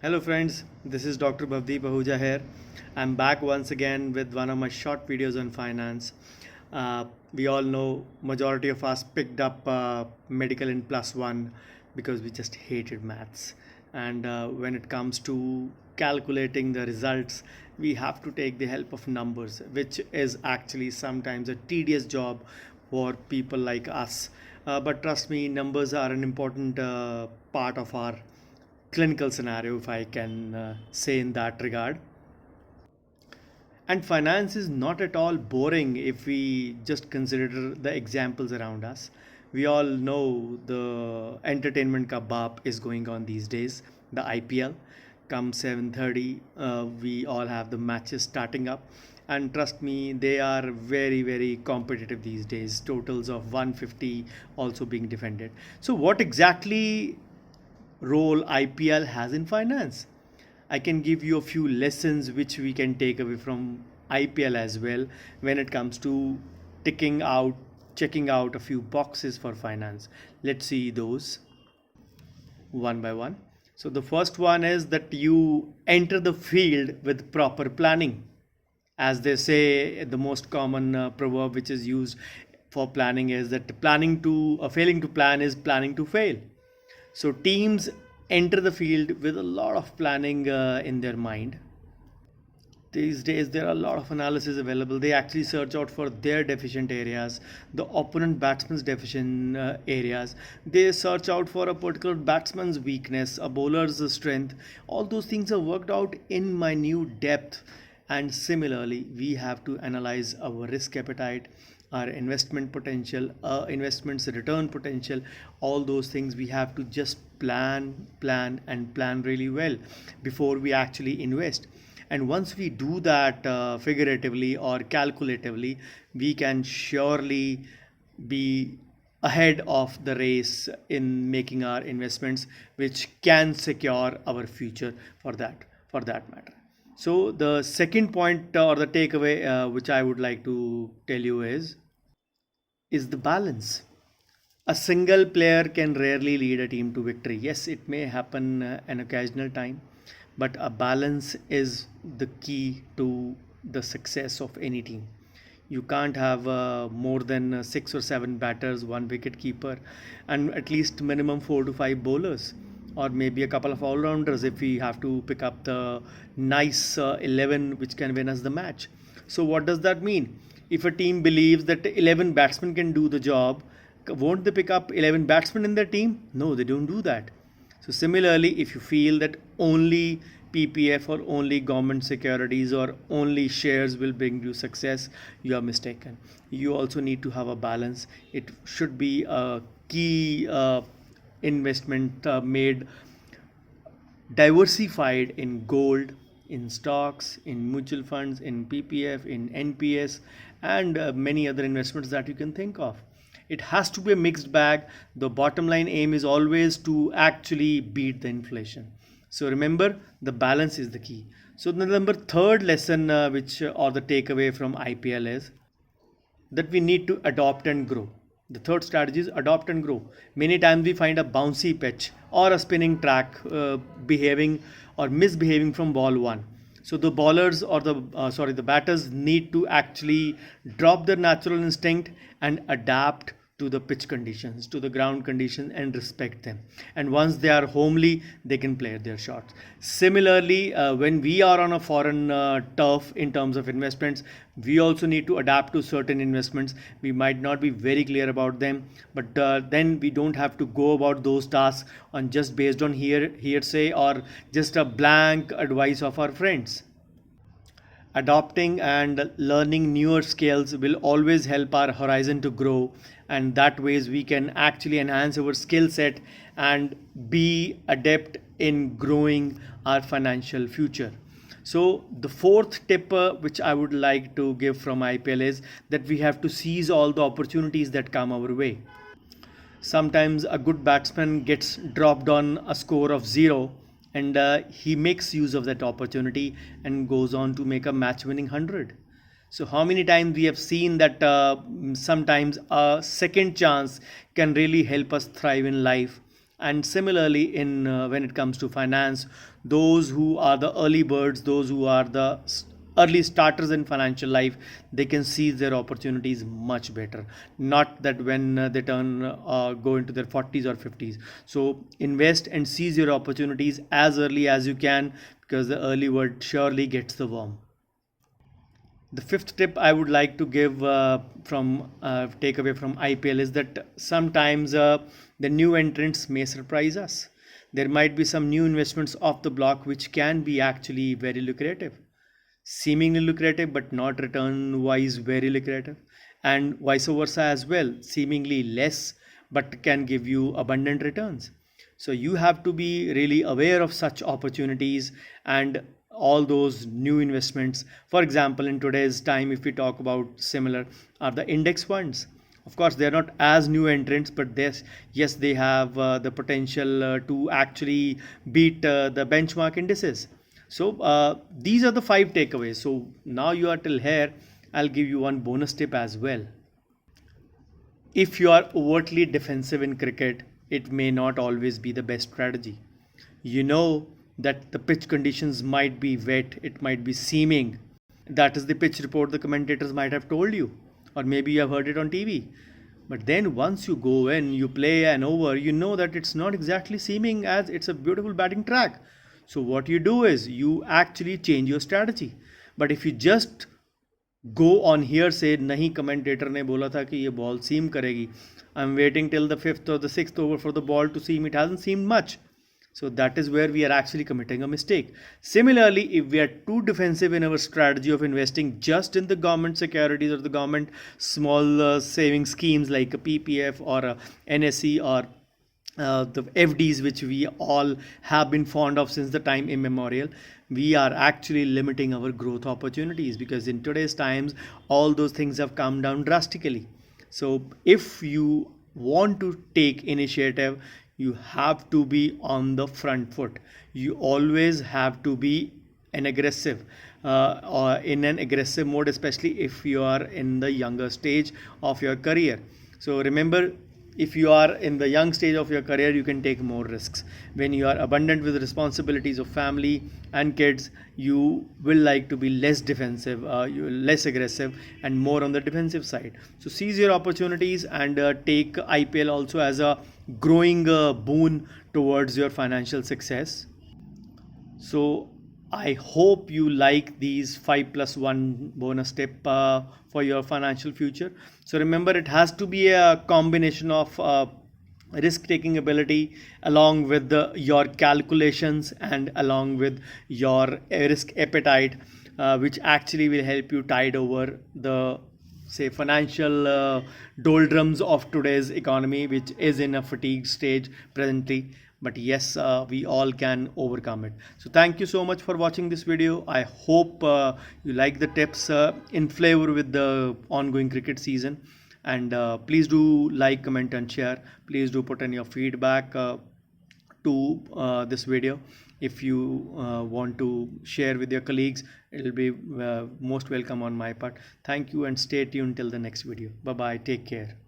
Hello friends, this is Dr. Bhavdeep Ahuja here. I'm back once again with one of my short videos on finance. We all know majority of us picked up medical in plus one because we just hated maths. And when it comes to calculating the results, we have to take the help of numbers, which is actually sometimes a tedious job for people like us. But trust me, numbers are an important part of our clinical scenario, if I can say in that regard. And finance is not at all boring if we just consider the examples around us. We all know the entertainment ka Baap is going on these days, the IPL. Come 7:30, we all have the matches starting up. And trust me, they are very, very competitive these days. Totals of 150 also being defended. So, what exactly role IPL has in finance? I can give you a few lessons which we can take away from IPL as well when it comes to ticking out, checking out a few boxes for finance. Let's see those one by one. So, the first one is that you enter the field with proper planning. As they say, the most common proverb which is used for planning is that failing to plan is planning to fail. So teams enter the field with a lot of planning in their mind. These days, there are a lot of analysis available. They actually search out for their deficient areas, the opponent batsman's deficient areas. They search out for a particular batsman's weakness, a bowler's strength. All those things are worked out in minute depth. And similarly, we have to analyze our risk appetite, our investment potential, investments return potential. All those things we have to just plan really well before we actually invest. And once we do that figuratively or calculatively, we can surely be ahead of the race in making our investments, which can secure our future for that matter. So the second point or the takeaway which I would like to tell you is the balance. A single player can rarely lead a team to victory. Yes, it may happen an occasional time, but a balance is the key to the success of any team. You can't have more than six or seven batters, one wicket keeper, and at least minimum four to five bowlers, or maybe a couple of all rounders if we have to pick up the nice 11 which can win us the match. So, what does that mean? If a team believes that 11 batsmen can do the job, won't they pick up 11 batsmen in their team? No, they don't do that. So similarly, if you feel that only PPF or only government securities or only shares will bring you success, you are mistaken. You also need to have a balance. It should be a key investment made diversified in gold, in stocks, in mutual funds, in PPF, in NPS, and many other investments that you can think of. It has to be a mixed bag. The bottom line aim is always to actually beat the inflation. So remember, the balance is the key. So the number third lesson, or the takeaway from IPL is that we need to adopt and grow. The third strategy is adopt and grow. Many times we find a bouncy pitch or a spinning track behaving or misbehaving from ball one. So the bowlers or the batters need to actually drop their natural instinct and adapt to the pitch conditions, to the ground conditions, and respect them. And once they are homely, they can play their shots. Similarly, when we are on a foreign turf in terms of investments, we also need to adapt to certain investments. We might not be very clear about them, but then we don't have to go about those tasks on just based on hearsay or just a blank advice of our friends. Adopting and learning newer skills will always help our horizon to grow, and that ways we can actually enhance our skill set and be adept in growing our financial future. So the fourth tip which I would like to give from IPL is that we have to seize all the opportunities that come our way. Sometimes a good batsman gets dropped on a score of zero, and he makes use of that opportunity and goes on to make a match winning 100. So how many times we have seen that sometimes a second chance can really help us thrive in life. And similarly, in when it comes to finance, those who are the early birds, those who are the early starters in financial life, they can seize their opportunities much better. Not that when they turn go into their 40s or 50s. So invest and seize your opportunities as early as you can, because the early bird surely gets the worm. The fifth tip I would like to give from takeaway from IPL is that sometimes the new entrants may surprise us. There might be some new investments off the block which can be actually very lucrative, seemingly lucrative, but not return wise very lucrative, and vice versa as well, seemingly less but can give you abundant returns. So you have to be really aware of such opportunities and all those new investments. For example, in today's time, if we talk about similar, are the index funds. Of course, they're not as new entrants, but yes, they have the potential to actually beat the benchmark indices. So these are the five takeaways. So now you are till here. I'll give you one bonus tip as well. If you are overtly defensive in cricket, it may not always be the best strategy. You know that the pitch conditions might be wet, it might be seaming. That is the pitch report the commentators might have told you, or maybe you have heard it on TV. But then once you go in, you play an over, you know that it's not exactly seeming as it's a beautiful batting track. So what you do is you actually change your strategy. But if you just go on here से, नहीं commentator ने बोला था कि ये ball seam करेगी, I am waiting till the fifth or the sixth over for the ball to seam, it hasn't seamed much. So that is where we are actually committing a mistake. Similarly, if we are too defensive in our strategy of investing just in the government securities or the government small saving schemes like a PPF or a NSE or the FDs, which we all have been fond of since the time immemorial, we are actually limiting our growth opportunities, because in today's times all those things have come down drastically. So if you want to take initiative, you have to be on the front foot. You always have to be an aggressive or in an aggressive mode, especially if you are in the younger stage of your career. So remember, if you are in the young stage of your career, you can take more risks. When you are abundant with responsibilities of family and kids, you will like to be less defensive, less aggressive, and more on the defensive side. So seize your opportunities and take IPL also as a growing boon towards your financial success. So I hope you like these 5+1 bonus tip for your financial future. So remember, it has to be a combination of risk taking ability along with your calculations and along with your risk appetite, which actually will help you tide over the say financial doldrums of today's economy, which is in a fatigue stage presently. But yes, we all can overcome it. So thank you so much for watching this video. I hope you like the tips in flavor with the ongoing cricket season. And please do like, comment and share. Please do put in your feedback to this video. If you want to share with your colleagues, it will be most welcome on my part. Thank you and stay tuned till the next video. Bye bye. Take care.